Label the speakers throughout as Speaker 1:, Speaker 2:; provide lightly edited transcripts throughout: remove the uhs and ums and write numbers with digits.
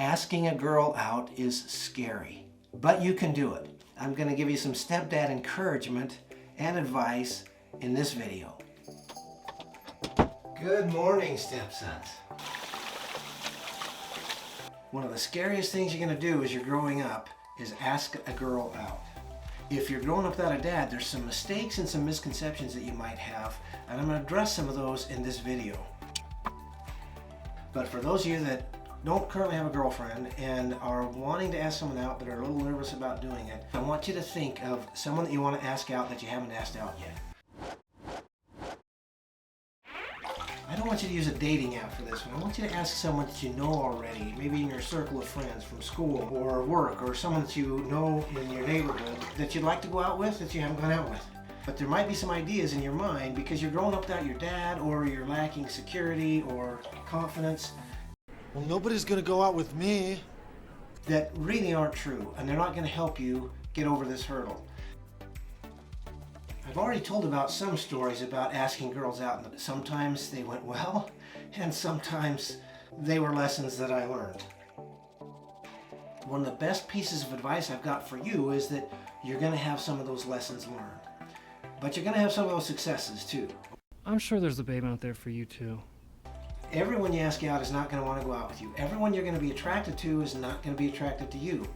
Speaker 1: Asking a girl out is scary, but you can do it. I'm going to give you some stepdad encouragement and advice in this video. Good morning, stepsons. One of the scariest things you're going to do as you're growing up is ask a girl out. If you're growing up without a dad, there's some mistakes and some misconceptions that you might have, and I'm going to address some of those in this video. But for those of you that don't currently have a girlfriend and are wanting to ask someone out but are a little nervous about doing it, I want you to think of someone that you want to ask out that you haven't asked out yet. I don't want you to use a dating app for this one. I want you to ask someone that you know already, maybe in your circle of friends from school or work, or someone that you know in your neighborhood that you'd like to go out with that you haven't gone out with. But there might be some ideas in your mind because you're growing up without your dad, or you're lacking security or confidence.
Speaker 2: Well, nobody's gonna go out with me.
Speaker 1: That really aren't true, and they're not gonna help you get over this hurdle. I've already told about some stories about asking girls out, and sometimes they went well, and sometimes they were lessons that I learned. One of the best pieces of advice I've got for you is that you're gonna have some of those lessons learned, but you're gonna have some of those successes too.
Speaker 3: I'm sure there's a babe out there for you too.
Speaker 1: Everyone you ask out is not going to want to go out with you. Everyone you're going to be attracted to is not going to be attracted to you.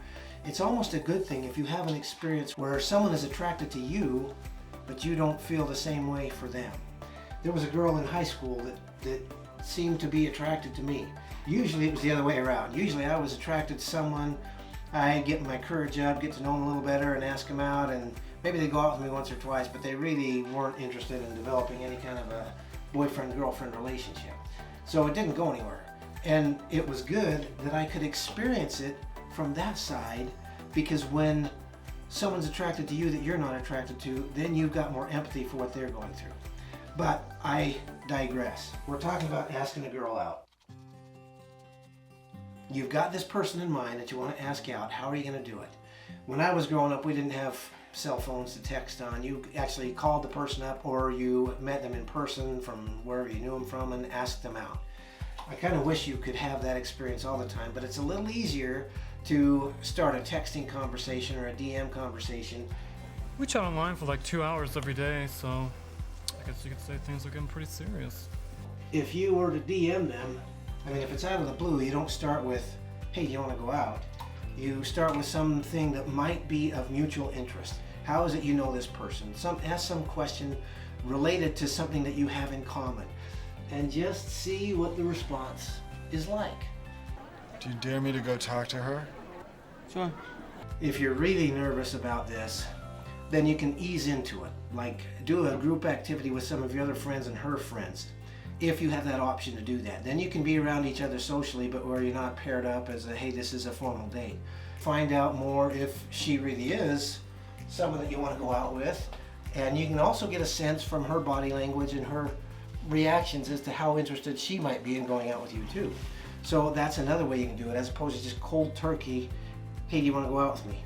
Speaker 1: It's almost a good thing if you have an experience where someone is attracted to you, but you don't feel the same way for them. There was a girl in high school that seemed to be attracted to me. Usually it was the other way around. Usually I was attracted to someone, I'd get my courage up, get to know them a little better and ask them out, and maybe they'd go out with me once or twice, but they really weren't interested in developing any kind of a boyfriend-girlfriend relationship. So it didn't go anywhere. And it was good that I could experience it from that side, because when someone's attracted to you that you're not attracted to, then you've got more empathy for what they're going through. But I digress. We're talking about asking a girl out. You've got this person in mind that you want to ask out. How are you going to do it? When I was growing up, we didn't have cell phones to text on. You actually called the person up, or you met them in person from wherever you knew them from and asked them out. I kind of wish you could have that experience all the time, but it's a little easier to start a texting conversation or a DM conversation.
Speaker 3: We chat online for like 2 hours every day, so I guess you could say things are getting pretty serious.
Speaker 1: If you were to DM them, I mean, if it's out of the blue, you don't start with, hey, do you want to go out? You start with something that might be of mutual interest. How is it you know this person? Ask some question related to something that you have in common, and just see what the response is like.
Speaker 2: Do you dare me to go talk to her?
Speaker 3: Sure.
Speaker 1: If you're really nervous about this, then you can ease into it. Like, do a group activity with some of your other friends and her friends, if you have that option to do that. Then you can be around each other socially, but where you're not paired up as a, hey, this is a formal date. Find out more if she really is someone that you want to go out with, and you can also get a sense from her body language and her reactions as to how interested she might be in going out with you too. So that's another way you can do it, as opposed to just cold turkey, hey, do you want to go out with me?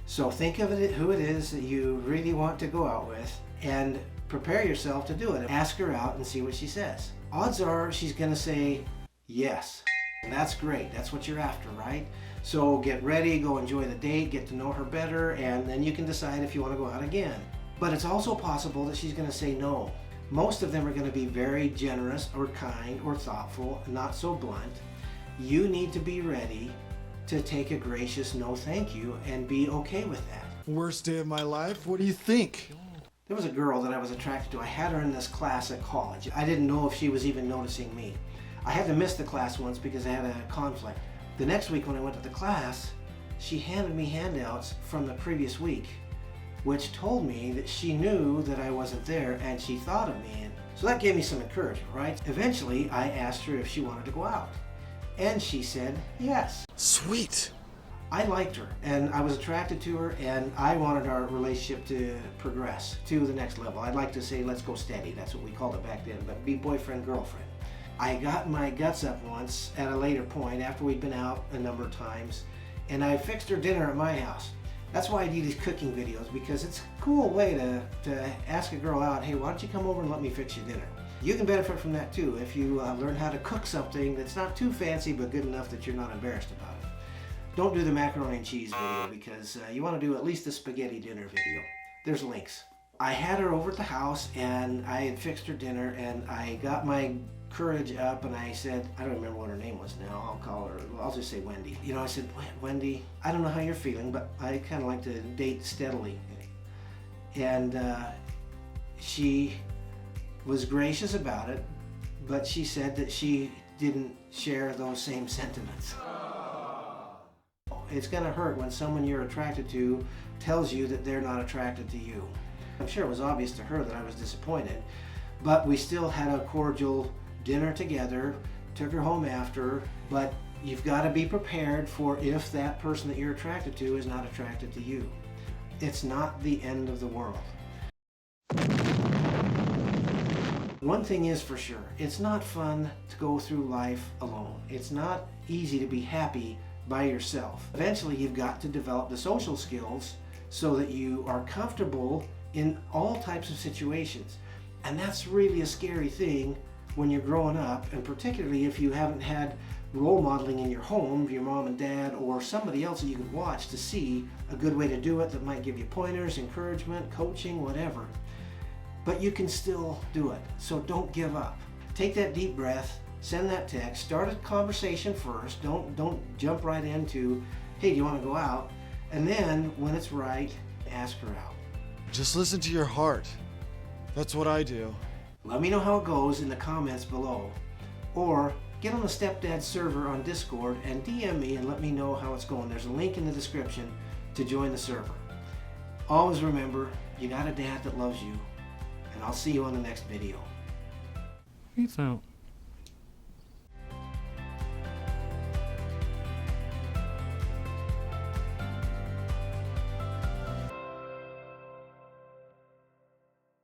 Speaker 1: So think of it, who it is that you really want to go out with, and prepare yourself to do it. Ask her out and see what she says. Odds are she's going to say yes. And that's great. That's what you're after, right? So get ready, go enjoy the date, get to know her better, and then you can decide if you want to go out again. But it's also possible that she's going to say no. Most of them are going to be very generous or kind or thoughtful, not so blunt. You need to be ready to take a gracious no thank you and be okay with that.
Speaker 2: Worst day of my life? What do you think?
Speaker 1: There was a girl that I was attracted to. I had her in this class at college. I didn't know if she was even noticing me. I had to miss the class once because I had a conflict. The next week when I went to the class, she handed me handouts from the previous week, which told me that she knew that I wasn't there and she thought of me. And so that gave me some encouragement, right? Eventually, I asked her if she wanted to go out, and she said yes.
Speaker 2: Sweet.
Speaker 1: I liked her and I was attracted to her, and I wanted our relationship to progress to the next level. I'd like to say, let's go steady. That's what we called it back then, but be boyfriend, girlfriend. I got my guts up once at a later point after we'd been out a number of times, and I fixed her dinner at my house. That's why I do these cooking videos, because it's a cool way to ask a girl out, hey, why don't you come over and let me fix your dinner? You can benefit from that too if you learn how to cook something that's not too fancy but good enough that you're not embarrassed about it. Don't do the macaroni and cheese video because you want to do at least the spaghetti dinner video. There's links. I had her over at the house and I had fixed her dinner and I got my courage up and I said, I don't remember what her name was now, I'll call her, I'll just say Wendy. You know, I said, Wendy, I don't know how you're feeling, but I kind of like to date steadily. And she was gracious about it, but she said that she didn't share those same sentiments. It's gonna hurt when someone you're attracted to tells you that they're not attracted to you. I'm sure it was obvious to her that I was disappointed, but we still had a cordial dinner together, took her home after, but you've got to be prepared for if that person that you're attracted to is not attracted to you. It's not the end of the world. One thing is for sure, it's not fun to go through life alone. It's not easy to be happy by yourself. Eventually you've got to develop the social skills so that you are comfortable in all types of situations. And that's really a scary thing when you're growing up, and particularly if you haven't had role modeling in your home, your mom and dad, or somebody else that you can watch to see a good way to do it that might give you pointers, encouragement, coaching, whatever. But you can still do it, so don't give up. Take that deep breath, send that text, start a conversation first, don't jump right into, hey, do you want to go out? And then, when it's right, ask her out.
Speaker 2: Just listen to your heart. That's what I do.
Speaker 1: Let me know how it goes in the comments below. Or get on the Stepdad server on Discord and DM me and let me know how it's going. There's a link in the description to join the server. Always remember, you got a dad that loves you. And I'll see you on the next video.
Speaker 3: Peace out.